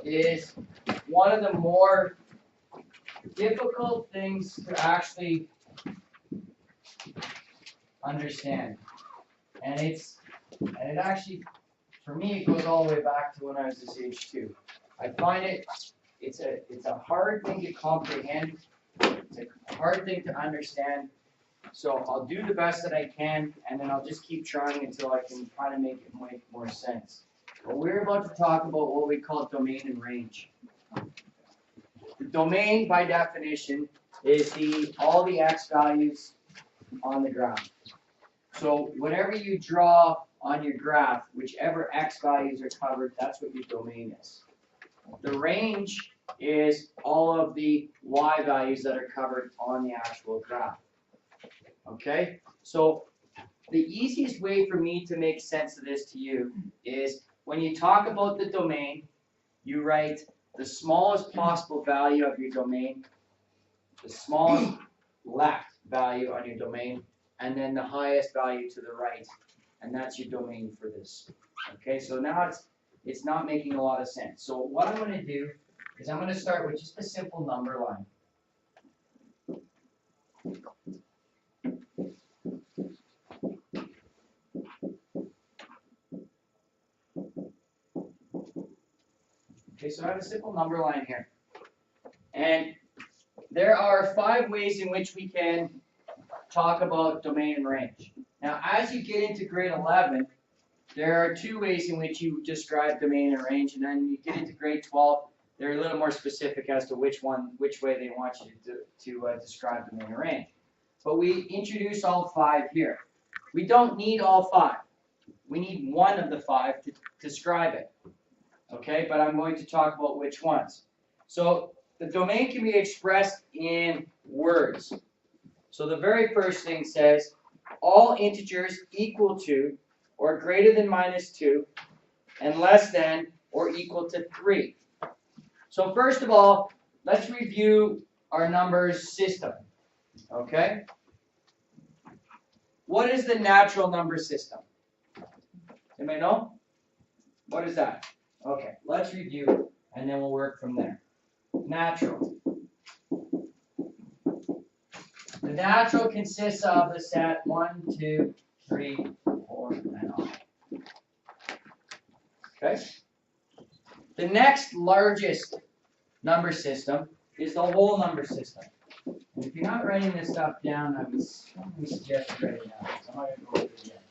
is one of the more difficult things to actually understand. And it actually, for me, it goes all the way back to when I was this age too. I find it's a hard thing to comprehend. It's a hard thing to understand. So I'll do the best that I can, and then I'll just keep trying until I can kind of make it make more sense. But we're about to talk about what we call domain and range. The domain, by definition, is all the x values on the graph. So whenever you draw on your graph, whichever x values are covered, that's what your domain is. The range is all of the y values that are covered on the actual graph. Okay? So the easiest way for me to make sense of this to you is when you talk about the domain, you write the smallest possible value of your domain, the smallest left value on your domain, and then the highest value to the right, and that's your domain for this. Okay, so now it's not making a lot of sense. So what I'm going to do is I'm going to start with just a simple number line. Okay, so I have a simple number line here. And there are 5 ways in which we can talk about domain and range. Now, as you get into grade 11, there are 2 ways in which you describe domain and range, and then you get into grade 12, they're a little more specific as to which way they want you to describe domain and range. But we introduce all 5 here. We don't need all 5. We need one of the 5 to describe it. Okay, but I'm going to talk about which ones. So the domain can be expressed in words. So the very first thing says, all integers equal to or greater than -2 and less than or equal to 3. So first of all, let's review our numbers system. Okay? What is the natural number system? Anybody know? What is that? Okay, let's review and then we'll work from there. Natural. The natural consists of the set 1, 2, 3, 4, and on. Okay? The next largest number system is the whole number system. And if you're not writing this stuff down, I would suggest you write it down. So I'm not going to go over it yet.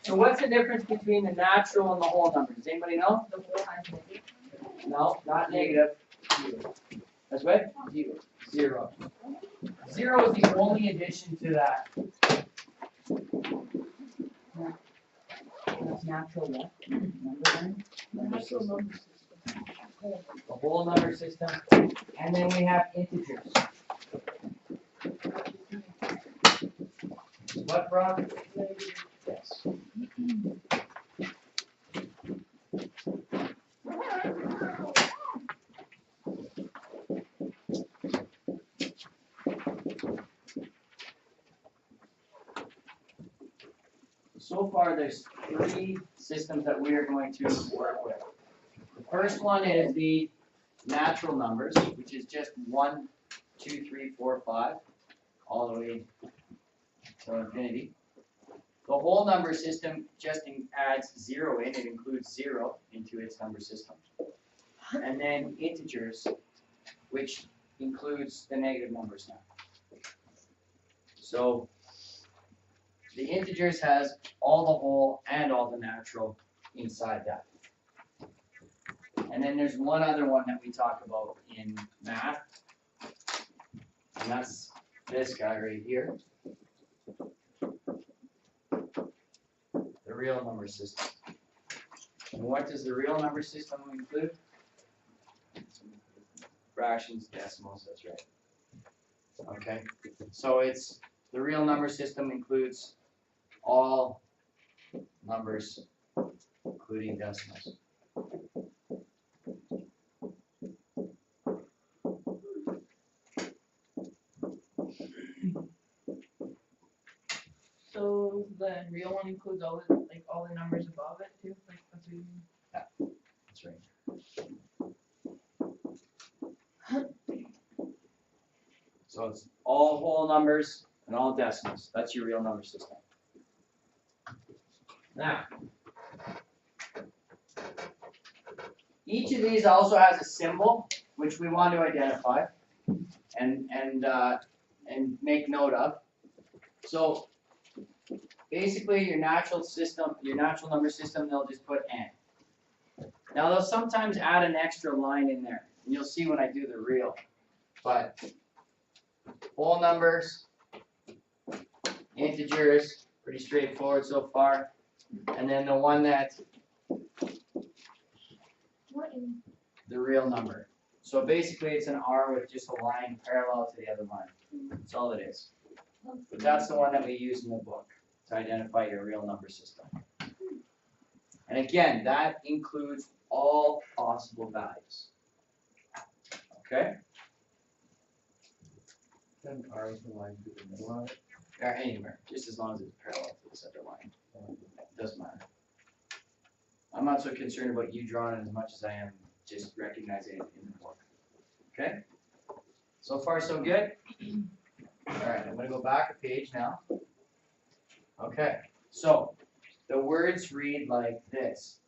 So what's the difference between the natural and the whole number? Does anybody know? The whole has negative. No, not negative. That's what? 0. 0 is the only addition to that. That's natural what? Number line? Natural number system. The whole number system. And then we have integers. What, Brock? Yes. So far, there's 3 systems that we are going to work with. The first one is the natural numbers, which is just 1, 2, 3, 4, 5, all the way to infinity. The whole number system just adds 0 in. It includes 0 into its number system. And then integers, which includes the negative numbers now. So the integers has all the whole and all the natural inside that. And then there's one other one that we talk about in math, and that's this guy right here. The real number system. And what does the real number system include? Fractions, decimals, that's right. Okay, so it's the real number system includes all numbers, including decimals. So the real one includes all the numbers above it too? Like that's what you mean? Yeah, that's right. So it's all whole numbers and all decimals. That's your real number system. Now, each of these also has a symbol which we want to identify and make note of. So basically your natural number system, they'll just put n. Now they'll sometimes add an extra line in there, and you'll see when I do the real. But whole numbers, integers, pretty straightforward so far. And then the one that the real number. So basically it's an R with just a line parallel to the other line. That's all it is. But that's the one that we use in the book to identify your real number system. And again, that includes all possible values. Okay? Then R is the line through the middle of it. Or anywhere, just as long as it's parallel to the center line. Doesn't matter. I'm not so concerned about you drawing it as much as I am just recognizing it in the book. Okay? So far so good? Alright, I'm going to go back a page now. Okay, so the words read like this.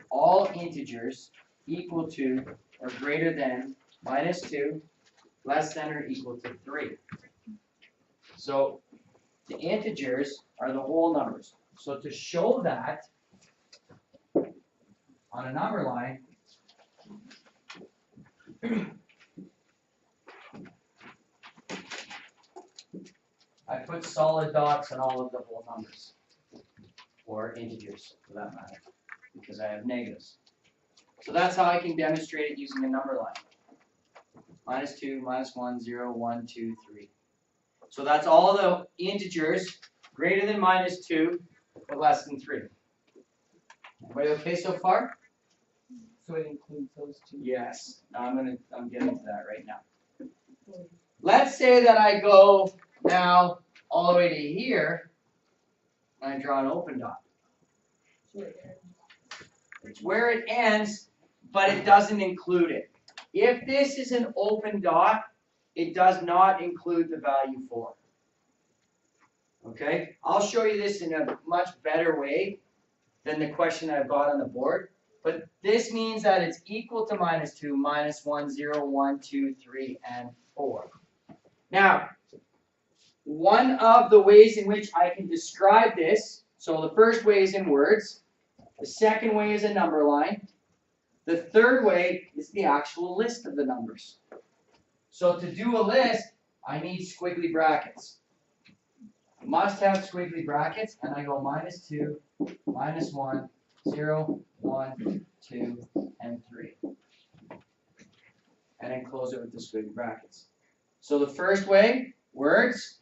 All integers equal to or greater than -2, less than or equal to 3. So the integers are the whole numbers. So to show that on a number line, I put solid dots on all of the whole numbers, or integers for that matter, because I have negatives. So that's how I can demonstrate it using a number line. -2, -1, 0, 1, 2, 3. So that's all the integers greater than -2, but less than 3. Everybody okay so far? So it includes those two. Yes. Now I'm getting to that right now. Let's say that I go now all the way to here, and I draw an open dot. It's where it ends, but it doesn't include it. If this is an open dot, it does not include the value 4. Okay? I'll show you this in a much better way than the question I've got on the board. But this means that it's equal to -2, -1, 0, 1, 2, 3, and 4. Now, one of the ways in which I can describe this, so the first way is in words, the second way is a number line, the third way is the actual list of the numbers. So to do a list, I need squiggly brackets. I must have squiggly brackets, and I go -2, -1, 0, 1, 2, and 3. And then close it with the squiggly brackets. So the first way, words.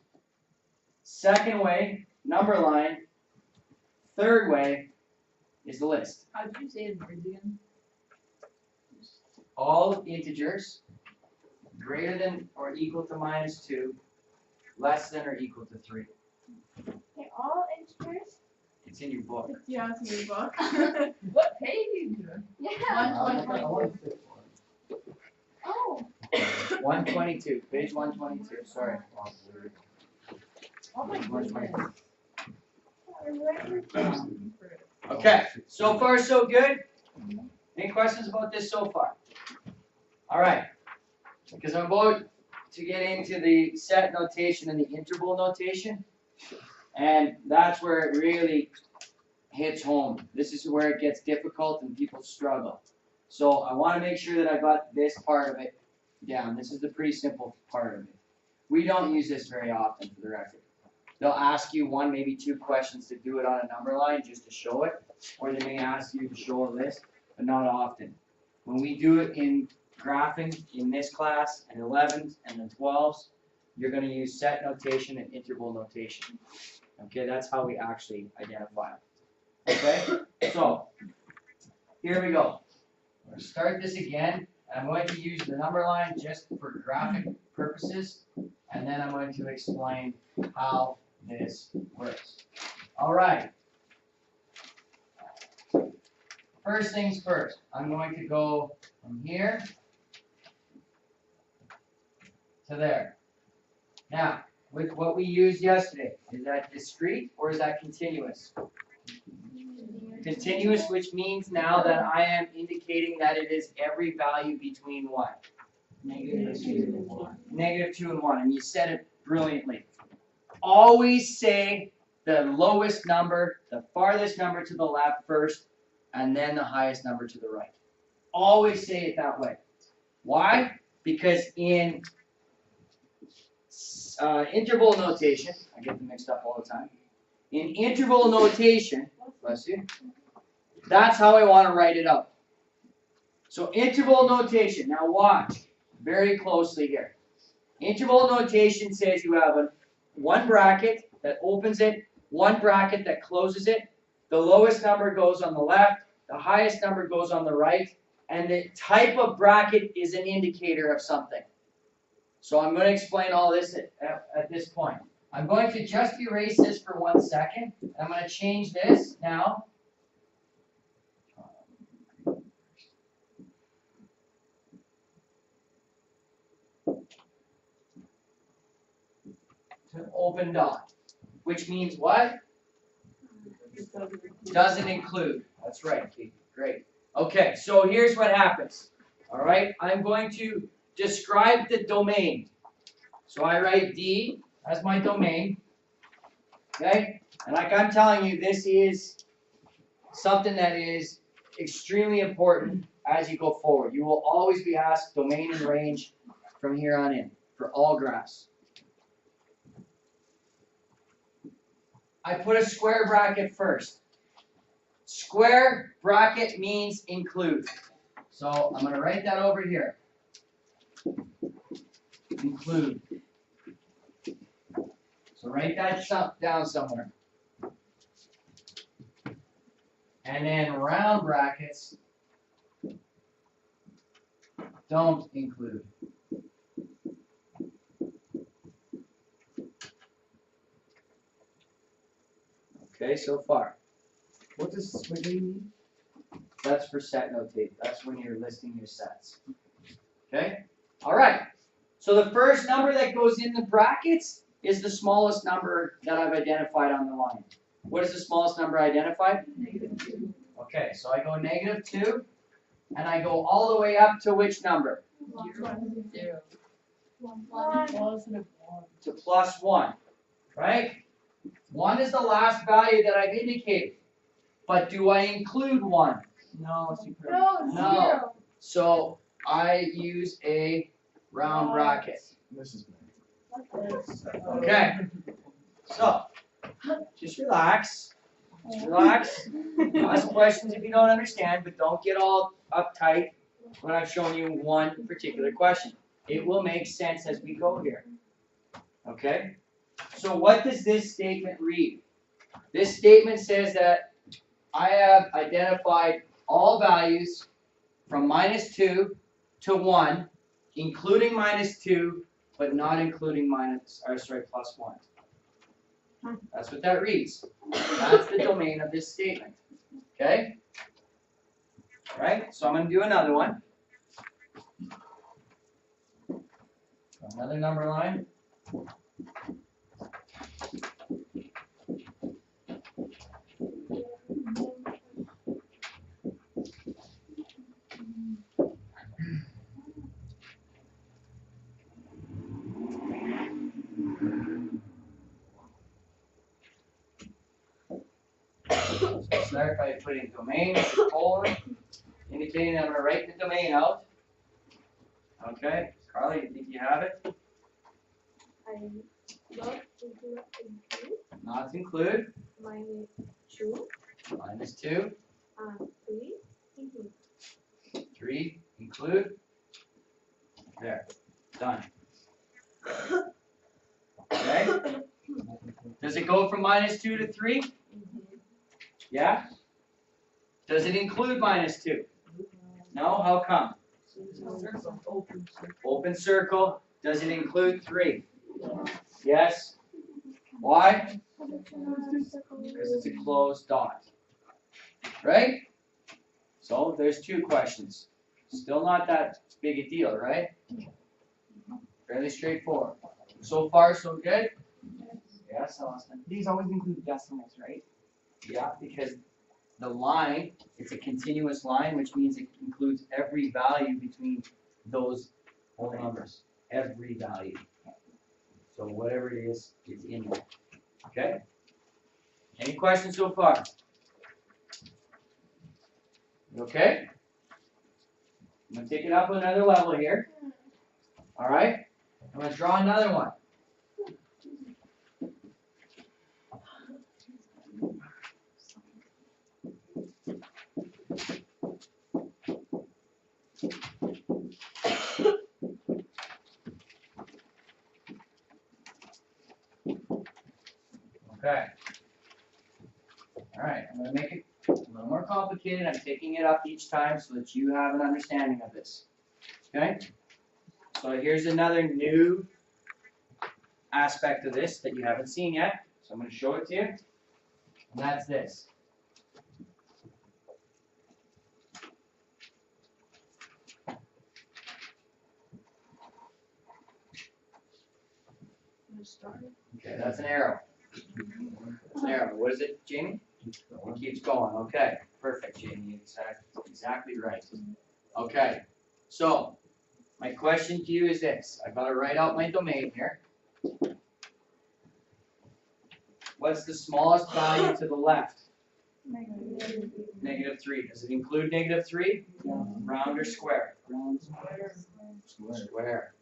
Second way, number line. Third way is the list. How did you say it words again? All integers greater than or equal to -2, less than or equal to 3. Okay, all integers? It's in your book. Yeah, it's in your book. What page? Yeah. I want to fix one. Oh. 122, page 122, sorry. Oh my Page 122. Remember. Okay, so far so good? Any questions about this so far? Alright, because I'm about to get into the set notation and the interval notation, and that's where it really hits home. This is where it gets difficult and people struggle. So I want to make sure that I got this part of it down. This is the pretty simple part of it. We don't use this very often, for the record. They'll ask you 1, maybe 2 questions to do it on a number line just to show it, or they may ask you to show a list, but not often. When we do it in graphing in this class, and 11s and the 12s, you're going to use set notation and interval notation. Okay, that's how we actually identify them. Okay, so here we go. We're going to start this again, and I'm going to use the number line just for graphic purposes, and then I'm going to explain how this works. All right. First things first, I'm going to go from here to there. Now, with what we used yesterday, is that discrete or is that continuous? Continuous, which means now that I am indicating that it is every value between what? -2 and 1. Negative 2 and 1, and you said it brilliantly. Always say the lowest number, the farthest number to the left first, and then the highest number to the right. Always say it that way. Why? Because in interval notation, I get them mixed up all the time. In interval notation, bless you, that's how I want to write it out. So interval notation, now watch very closely here. Interval notation says you have one bracket that opens it, one bracket that closes it. The lowest number goes on the left, the highest number goes on the right, and the type of bracket is an indicator of something. So I'm going to explain all this at this point. I'm going to just erase this for 1 second. I'm going to change this now. To open dot, which means what? Doesn't include. That's right, Kate. Great. Okay, so here's what happens. All right, I'm going to describe the domain. So I write D as my domain. Okay, and like I'm telling you, this is something that is extremely important as you go forward. You will always be asked domain and range from here on in for all graphs. I put a square bracket first. Square bracket means include. So I'm going to write that over here. Include. So write that down somewhere. And then round brackets don't include. Okay, so far. What does squiggly mean? That's for set notate. That's when you're listing your sets. Okay? All right. So the first number that goes in the brackets is the smallest number that I've identified on the line. What is the smallest number identified? -2. Okay, so I go -2, and I go all the way up to which number? 0. One. +1. To +1, right? 1 is the last value that I've indicated. But do I include 1? No, super. No, No. 0. So I use a round bracket. This is Okay. So, just relax. Just relax. Ask questions if you don't understand, but don't get all uptight when I'm showing you one particular question. It will make sense as we go here. Okay? So what does this statement read? This statement says that I have identified all values from -2 to 1, including -2, but not including +1. That's what that reads. That's the domain of this statement. Okay? All right, so I'm going to do another one. Another number line. Start by putting domain, colon, indicating I'm going to write the domain out. Okay, Carly, you think you have it? I not include Not include, -2, -2, 3 include. 3 include. There, done. Okay. Does it go from -2 to 3? Yeah? Does it include -2? No? How come? Circle, open circle. Open circle. Does it include 3? Yes? Why? Because it's a closed dot. Right? So there's 2 questions. Still not that big a deal, right? Fairly straightforward. So far, so good? Yes, Austin? These always include decimals, right? Yeah, because the line, it's a continuous line, which means it includes every value between those whole numbers. Every value. So whatever it is, it's in there. Okay? Any questions so far? You okay? I'm gonna take it up another level here. Alright? I'm gonna draw another one. Okay. Alright, I'm gonna make it a little more complicated. I'm taking it up each time so that you have an understanding of this. Okay? So here's another new aspect of this that you haven't seen yet. So I'm gonna show it to you. And that's this. Okay, that's an arrow. That's an arrow. What is it, Jamie? It keeps going. Okay, perfect, Jamie. Exactly right. Okay, so my question to you is this. I've got to write out my domain here. What's the smallest value to the left? -3. Does it include -3? Round or square? Square.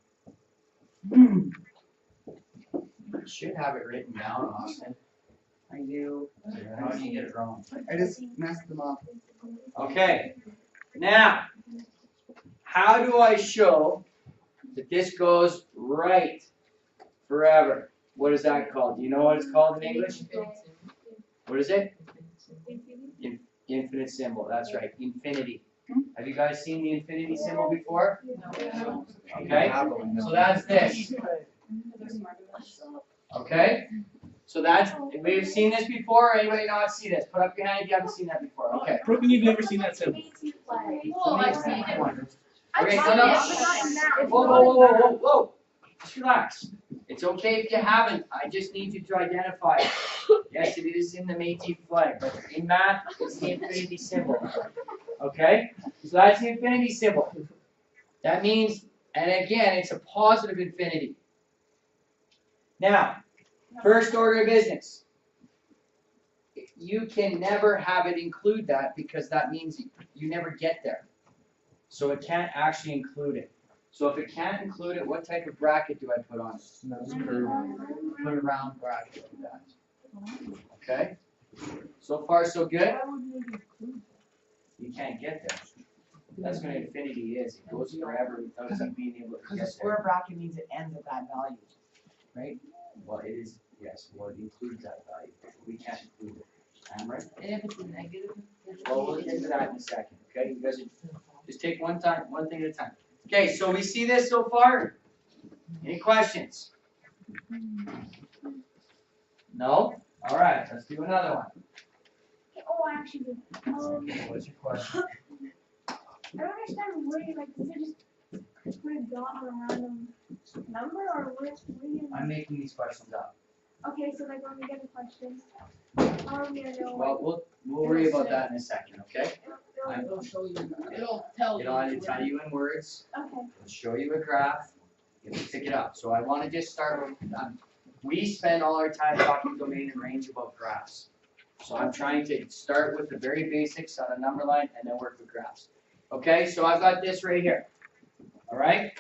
I should have it written down, Austin. I do. How do you get it wrong? I just messed them up. Okay, now, how do I show that this goes right forever? What is that called? Do you know what it's called in English? What is it? Infinite symbol, that's right, infinity. Have you guys seen the infinity symbol before? Okay, so that's this. Okay? So that's, we've seen this before, or anybody not see this? Put up your hand if you haven't seen that before, okay. Brooklyn, you've never seen that symbol. Oh, I've seen it. Okay, I've so no. seen it, but not in that. Whoa. Just relax. It's okay if you haven't, I just need you to identify it. Yes, it is in the Métis flag, but in math, it's the infinity symbol. Okay? So that's the infinity symbol. That means, and again, it's a positive infinity. Now, first order of business. You can never have it include that because that means you never get there. So it can't actually include it. So if it can't include it, what type of bracket do I put on it? Put a round bracket like that. Okay? So far so good? You can't get there. That's what infinity is. It goes forever without you being able to Because get a square there. bracket means it ends at that value, right? Well, it is, yes, well, it includes that value. We can't include it. Am I right? And if it's a negative. Well, we'll get to that in a second, okay? You guys just take one thing at a time. Okay, so we see this so far? Any questions? No? All right, let's do another one. Oh, actually, What's your question? I don't understand where you like, does it just put a dot on a random number or where you? I'm making these questions up. Okay, so like when we get a question, you know. Well, we'll worry about that in a second, okay? It'll show you, it'll tell you. It'll either tell you in words, Okay. it'll show you a graph, it'll pick it up. So I want to just start with, we spend all our time talking domain and range about graphs. So I'm trying to start with the very basics on a number line and then work with graphs. Okay, so I've got this right here. All right?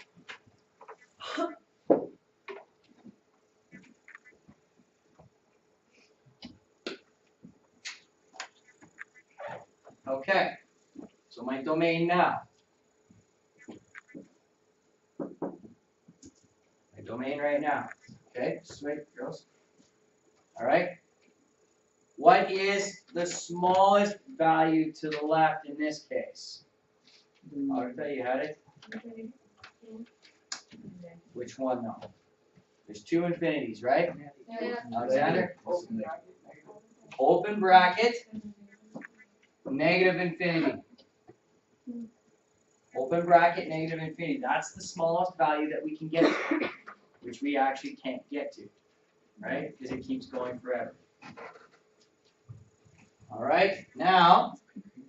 Okay, so my domain now. My domain right now. Okay, straight girls. All right. What is the smallest value to the left in this case? Arta, you had it? Which one though? There's two infinities, right? Alexander? Open bracket, negative infinity. Open bracket, negative infinity. That's the smallest value that we can get. which we actually can't get to, right? Because it keeps going forever. All right, now,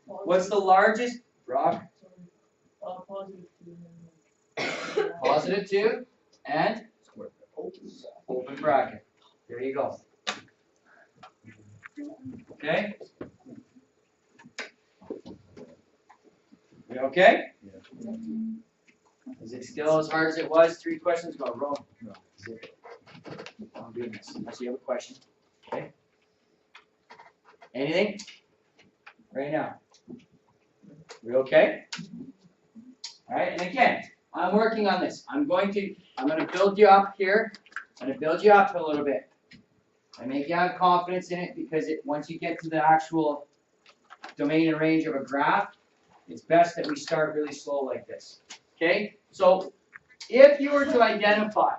what's the largest, Rob? Positive 2 and open bracket. There you go. Okay? We okay? Yeah. Is it still as hard as it was 3 questions ago? Roll. No. I'm doing this. Unless you have a question. Okay? Anything? Right now. We okay? Alright, and again, I'm working on this. I'm gonna build you up here. I'm gonna build you up a little bit. I make you have confidence in it because once you get to the actual domain and range of a graph, it's best that we start really slow like this. Okay? So if you were to identify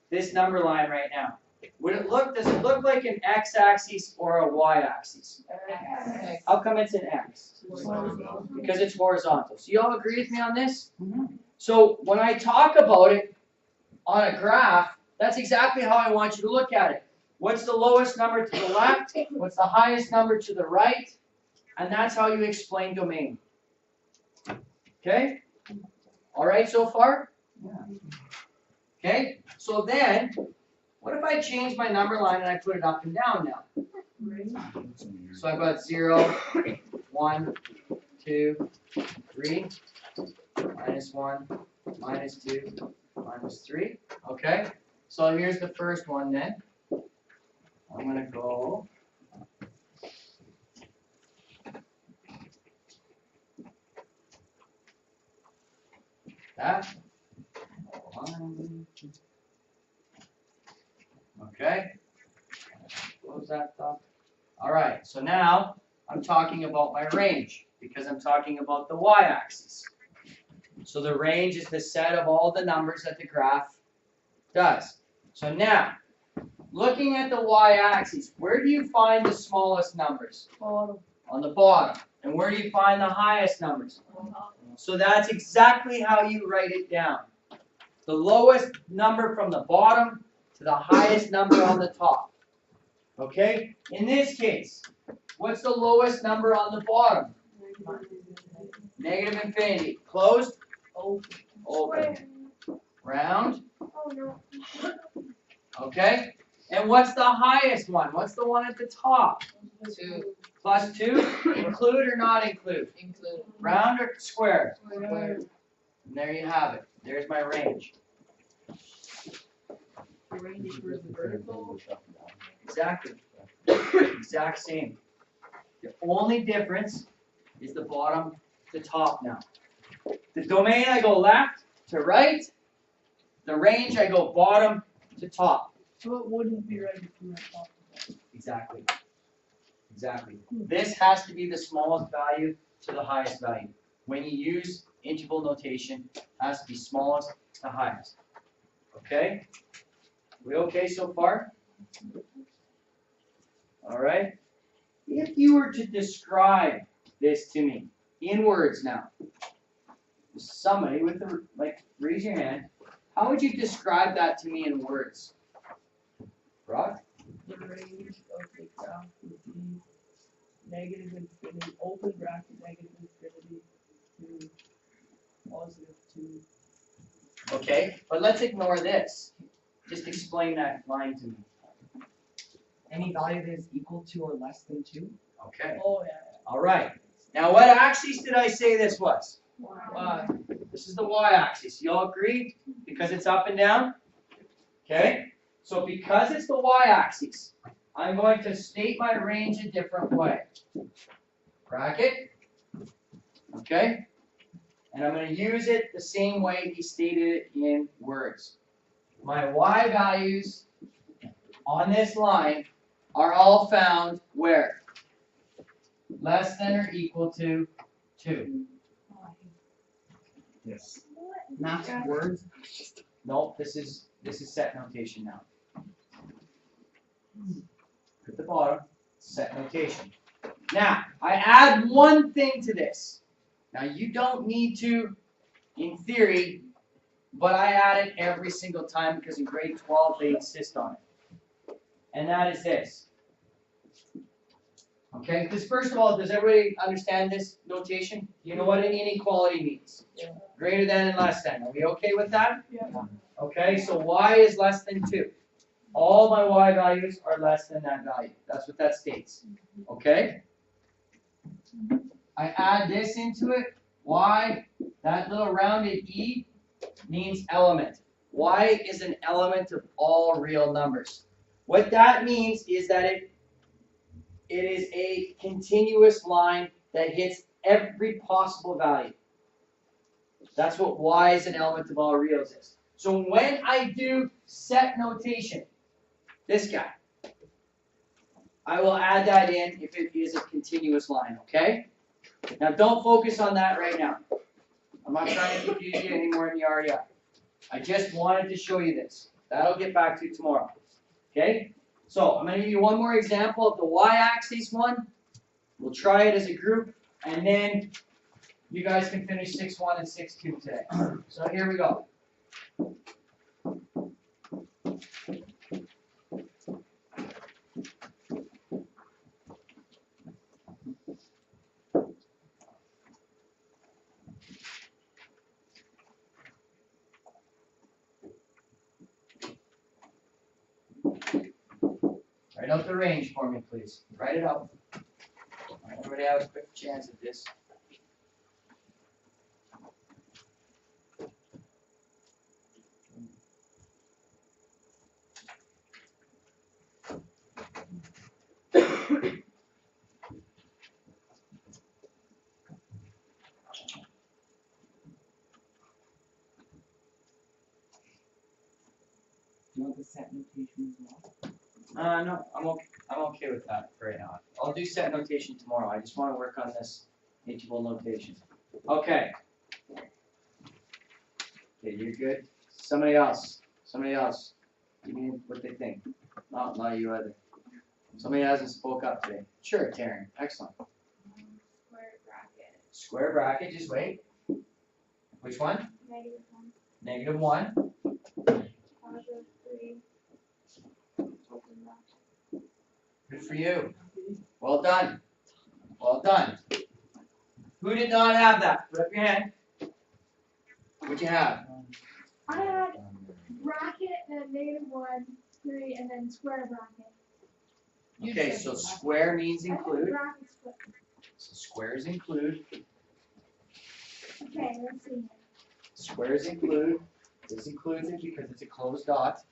this number line right now, does it look like an x-axis or a y-axis? How come it's an x? Because it's horizontal. So you all agree with me on this? So when I talk about it on a graph, that's exactly how I want you to look at it. What's the lowest number to the left? What's the highest number to the right? And that's how you explain domain. Okay? All right so far? Yeah. Okay? So then, what if I change my number line and I put it up and down now? So I've got 0, 1, 2, 3, minus 1, minus 2, minus 3. Okay? So here's the first one then. I'm going to go that. Okay. Close that up. All right. So now I'm talking about my range because I'm talking about the y-axis. So the range is the set of all the numbers that the graph does. So now, looking at the y-axis, where do you find the smallest numbers? On the bottom. And where do you find the highest numbers? So that's exactly how you write it down. The lowest number from the bottom to the highest number on the top. Okay? In this case, what's the lowest number on the bottom? Negative infinity. Closed? Open. Round? Oh no. Okay? And what's the highest one? What's the one at the top? 2. Plus 2? Include or not include? Include. Round or square? Square. And there you have it. There's my range. The range is for the vertical. Exactly. Exact same. The only difference is the bottom to top now. The domain I go left to right. The range I go bottom to top. So it wouldn't be right if you went top to bottom. Exactly. Exactly. This has to be the smallest value to the highest value. When you use interval notation, it has to be smallest to highest. Okay? We okay so far? All right. If you were to describe this to me in words now, somebody with the, raise your hand. How would you describe that to me in words? Brock? The range of the graph would be negative infinity, open bracket, negative infinity to positive 2. Okay, but let's ignore this. Just explain that line to me. Any value that is equal to or less than 2? Okay. Oh, yeah. All right. Now, what axis did I say this was? Why? This is the y-axis. You all agree? Because it's up and down? Okay? So because it's the y-axis, I'm going to state my range a different way. Bracket. Okay? And I'm going to use it the same way he stated it in words. My y values on this line are all found where? Less than or equal to 2. Yes. Not words. Nope, this is set notation now. At the bottom, set notation. Now, I add one thing to this. Now, you don't need to, in theory, but I add it every single time because in grade 12 they insist on it. And that is this. Okay, because first of all, does everybody understand this notation? You know what an inequality means? Yeah. Greater than and less than. Are we okay with that? Yeah. Okay, so y is less than 2. All my y values are less than that value. That's what that states. Okay? I add this into it. Y, that little rounded e, means element. Y is an element of all real numbers. What that means is that it is a continuous line that hits every possible value. That's what y is an element of all reals is. So when I do set notation, this guy, I will add that in if it is a continuous line, okay? Now don't focus on that right now. I'm not trying to confuse you any more than you already are. I just wanted to show you this. That'll get back to you tomorrow. Okay? So I'm going to give you one more example of the y-axis one. We'll try it as a group, and then you guys can finish 6-1 and 6-2 today. So here we go. Write out the range for me, please. Write it out. Everybody have a quick chance at this. Do you want the set notation as well? No, I'm okay with that for right now. I'll do set notation tomorrow. I just want to work on this teachable notation. Okay. Okay, you're good. Somebody else. Somebody else. Give me what they think. Not you either. Somebody hasn't spoke up today. Sure, Taryn. Excellent. Square bracket, Square bracket. Just wait. Which one? -1, -1. +3, open bracket. Good for you. Well done. Well done. Who did not have that? Put up your hand. What'd you have? I had bracket and -1, 3, and then square bracket. Okay, so square means I had include. bracket split. So squares include. Okay, let's see. Squares include. This includes it because it's a closed dot.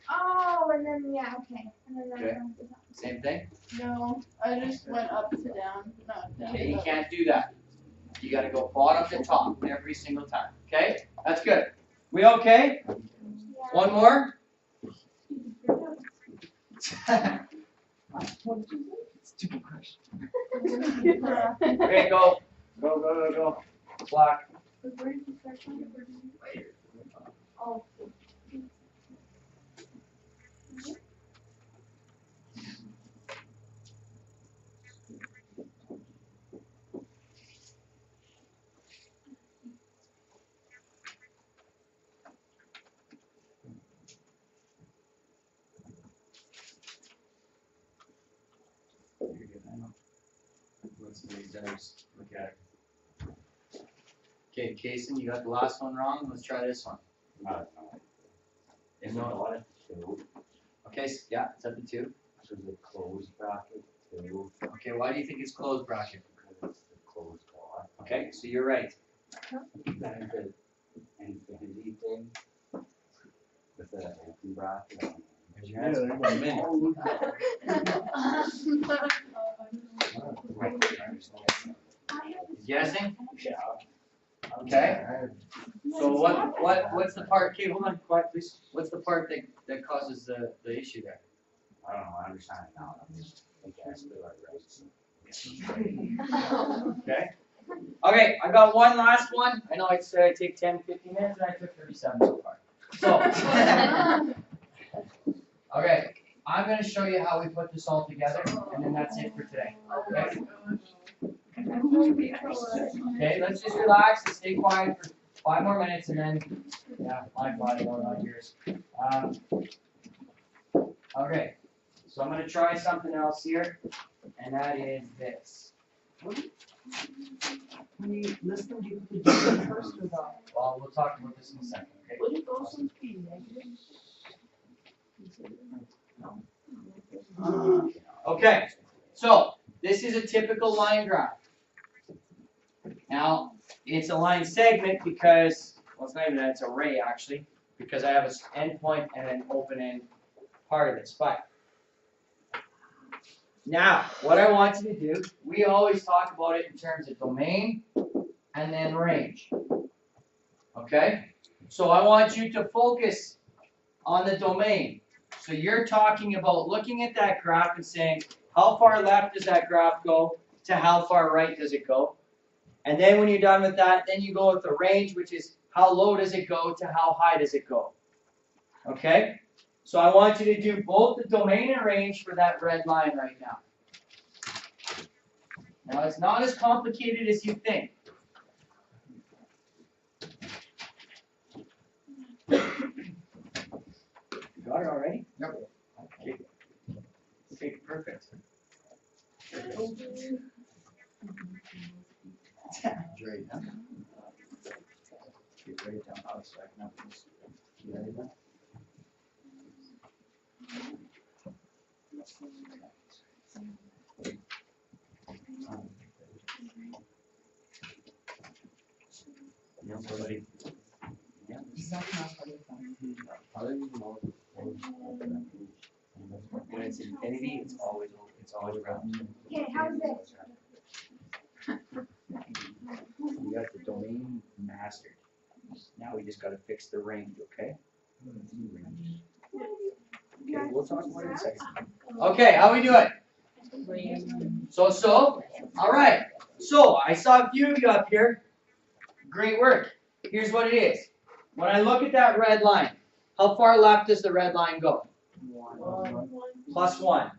Oh, and then, yeah, okay. And then Okay. that. Same thing. No, I just went up to down, not down. Okay, you to up. can't do that. You gotta go bottom to top every single time. Okay? That's good. We okay? Yeah. One more? Stupid question. Okay, go. Go. Black. Where's the first one? Oh. Look at it. Okay, Kason, you got the last one wrong. Let's try this one. There's no. Okay, yeah, it's up to 2. So the closed bracket too, Okay, why do you think it's closed bracket? because it's the closed block. Okay, so you're right. Then the infinity thing with the open bracket. There's your answer. One minute. Guessing? Yeah. Okay. So what's the part? Okay, hold on, quiet, please. What's the part that causes the issue there? I don't know, I understand it now. I guess they're right. Okay. Okay, I got one last one. I know it's take 10, 15 minutes, and I took 37 so far. So, okay, I'm gonna show you how we put this all together, and then that's it for today. Okay. Okay, let's just relax and stay quiet for 5 more minutes and then, yeah, my body, not yours. Okay, so I'm gonna try something else here, and that is this. When you list them, do you put the domain first or the? Well, we'll talk about this in a second, okay? Wouldn't those ones be negative? Okay, so this is a typical line graph. Now, it's a line segment because, well, it's not even that, it's an array actually, because I have an endpoint and an open end part of this. But now, what I want you to do, we always talk about it in terms of domain and then range. Okay? So I want you to focus on the domain. So you're talking about looking at that graph and saying, how far left does that graph go to how far right does it go? And then when you're done with that, then you go with the range, which is how low does it go to how high does it go? Okay? So I want you to do both the domain and range for that red line right now. Now it's not as complicated as you think. You got it already? Yep. Okay. Okay, perfect. Right now. Write it down, Alex, so I can have this. You ready now? Yeah, somebody. Yeah. When it's infinity, it's always round. Okay, how's this? We got the domain mastered. Now we just gotta fix the range, okay? Okay, we'll talk about it in a second. Okay, how we doing? So, alright. So, I saw a few of you up here. Great work. Here's what it is. When I look at that red line, how far left does the red line go? +1.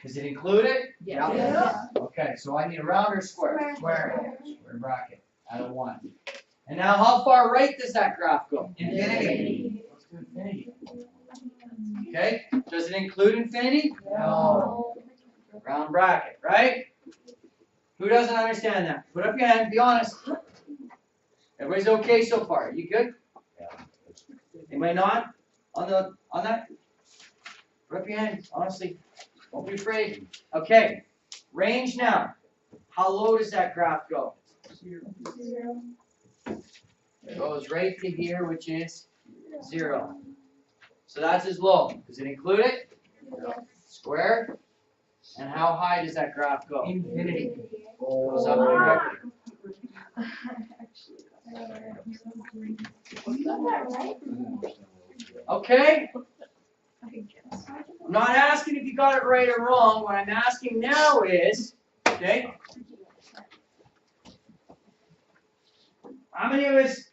Does it include it? Yeah. Okay, so I need a round or square? Square bracket out of 1. And now how far right does that graph go? Infinity. Let's do infinity. Okay, does it include infinity? No. Round bracket, right? Who doesn't understand that? Put up your hand, be honest. Everybody's okay so far? You good? Anybody not on that? Put up your hand, honestly. Don't be afraid. Okay, range now. How low does that graph go? 0. It goes right to here, which is 0. So that's as low. Does it include it? Square. And how high does that graph go? Infinity. Goes up right there. Okay? I'm not asking if you got it right or wrong. What I'm asking now is, okay? How many of us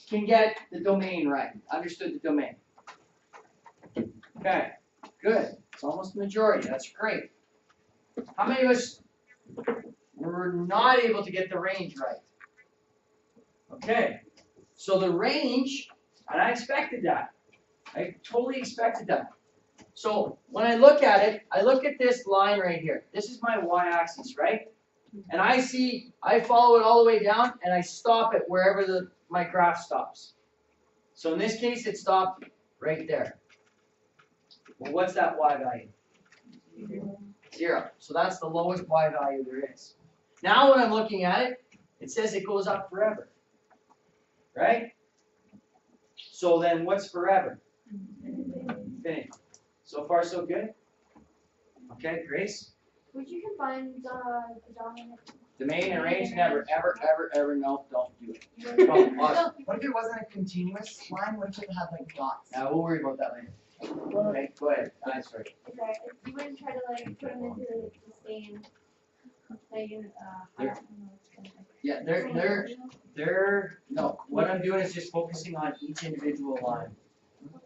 can get the domain right? Understood the domain? Okay, good. It's almost the majority. That's great. How many of us were not able to get the range right? Okay, so the range, and I expected that. I totally expected that. So when I look at it, I look at this line right here. This is my y-axis, right? And I follow it all the way down, and I stop it wherever my graph stops. So in this case, it stopped right there. Well, what's that y value? 0. So that's the lowest y value there is. Now when I'm looking at it, it says it goes up forever. Right? So then what's forever? Infinity. So far so good? Okay, Grace? Would you combine the dominant? Domain and range, never, ever, no, don't do it. Don't, watch. What if it wasn't a continuous line? What if it had like dots? We'll worry about that later. Okay, go ahead, answer it. Okay, if you wouldn't try to like put them into the same, like in, Yeah, no, what I'm doing is just focusing on each individual line.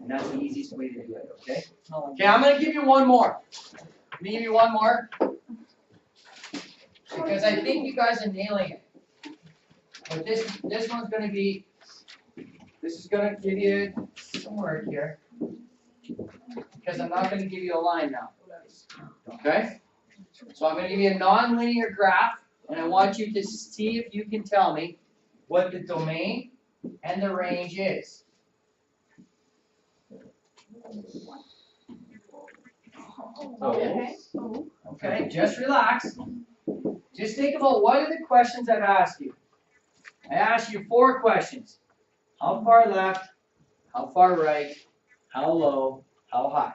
And that's the easiest way to do it, okay? Okay, I'm gonna give you one more. Let me give you one more. Because I think you guys are nailing it. But this one's gonna be, this is gonna give you some work here. Because I'm not gonna give you a line now. Okay? So I'm gonna give you a non-linear graph, and I want you to see if you can tell me what the domain and the range is. Okay. Okay, just relax. Just think about what are the questions I've asked you. I asked you 4 questions. How far left? How far right? How low? How high?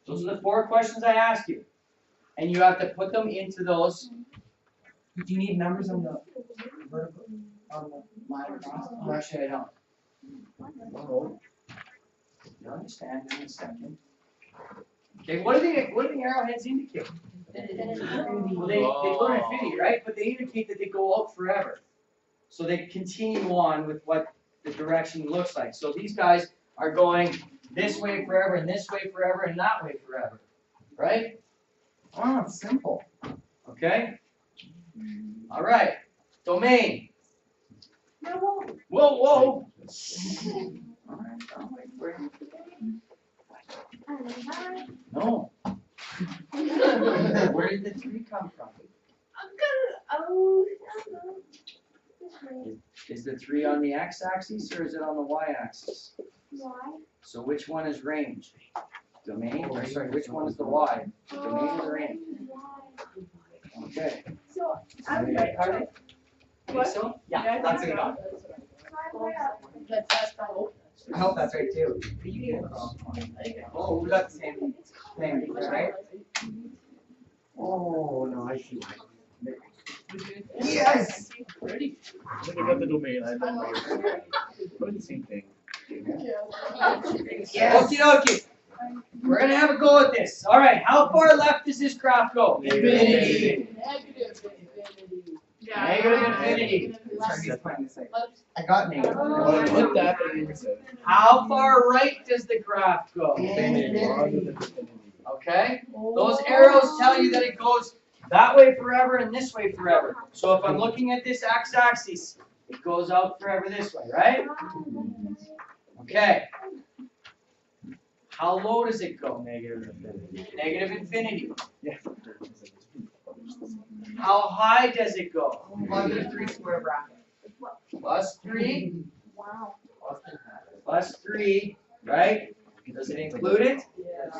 Those are the 4 questions I asked you. And you have to put them into those. Do you need numbers on the vertical, on the line across? Oh, actually, I don't. Oh. You understand in a second. Okay, what do the arrowheads indicate? Well, they go to infinity, right? But they indicate that they go out forever. So they continue on with what the direction looks like. So these guys are going this way forever, and this way forever, and that way forever. Right? Oh, it's simple. Okay? All right. Domain. No, Whoa, whoa. All right, I'll wait for you. No. Where did the 3 come from? Is the 3 on the x-axis or is it on the y-axis? Why? So which one is range? Domain, or sorry, which one is the y? Domain or the range? Okay. So, Okay, Harley? Think so? Yeah, that's a good one. That's not open. I hope that's right too. Oh, we got the same thing, right? Oh, no, I see. Yes! Ready? Look at the domain, I don't know. Probably the same thing. Yes. Okie dokie. We're gonna have a go at this. All right, how far left does this graph go? Infinity. Negative infinity. Negative infinity. Sorry, he's playing the same. I got negative. Put that in. How far right does the graph go? Infinity. Okay? Those arrows tell you that it goes that way forever and this way forever. So if I'm looking at this x-axis, it goes out forever this way, right? Okay. How low does it go? Negative infinity. Negative infinity. Yeah. How high does it go? Positive 3 square bracket. Plus 3. Wow. Plus 3, right? Does it include it? Yes.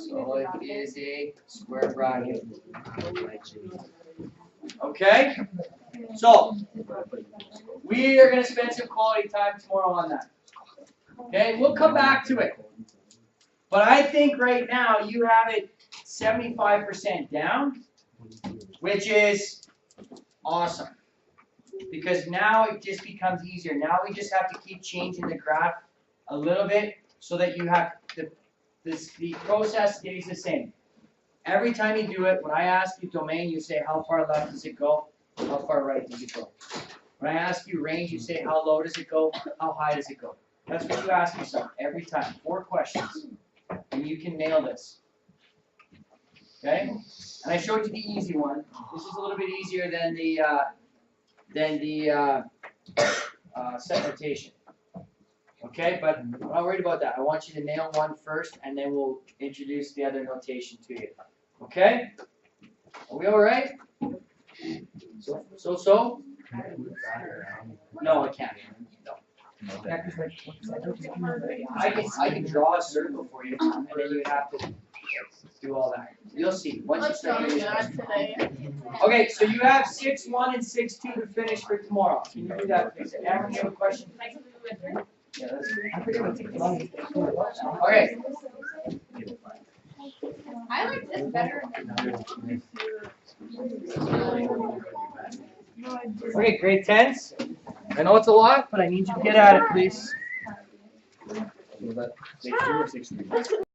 So it is a square bracket. Okay? So, we are going to spend some quality time tomorrow on that. Okay? We'll come back to it. But I think right now you have it 75% down, which is awesome. Because now it just becomes easier. Now we just have to keep changing the graph a little bit so that you have the process stays the same. Every time you do it, when I ask you domain, you say how far left does it go, how far right does it go. When I ask you range, you say how low does it go, how high does it go. That's what you ask yourself every time. 4 questions. And you can nail this. Okay? And I showed you the easy one. This is a little bit easier than the set notation. Okay, but I'm not worried about that. I want you to nail one first, and then we'll introduce the other notation to you. Okay? Are we all right? So? No, I can't. No. I can draw a circle for you, and then you have to do all that. You'll see. Once you Let's start not doing do this. that today. Okay, so you have 6-1 and 6-2 to finish for tomorrow. Can you do that, please? Amber, you have a question? Yeah, okay. I like this better Okay, grade 10s. I know it's a lot, but I need you to get at it, please. Was that 6-2 or 6-3?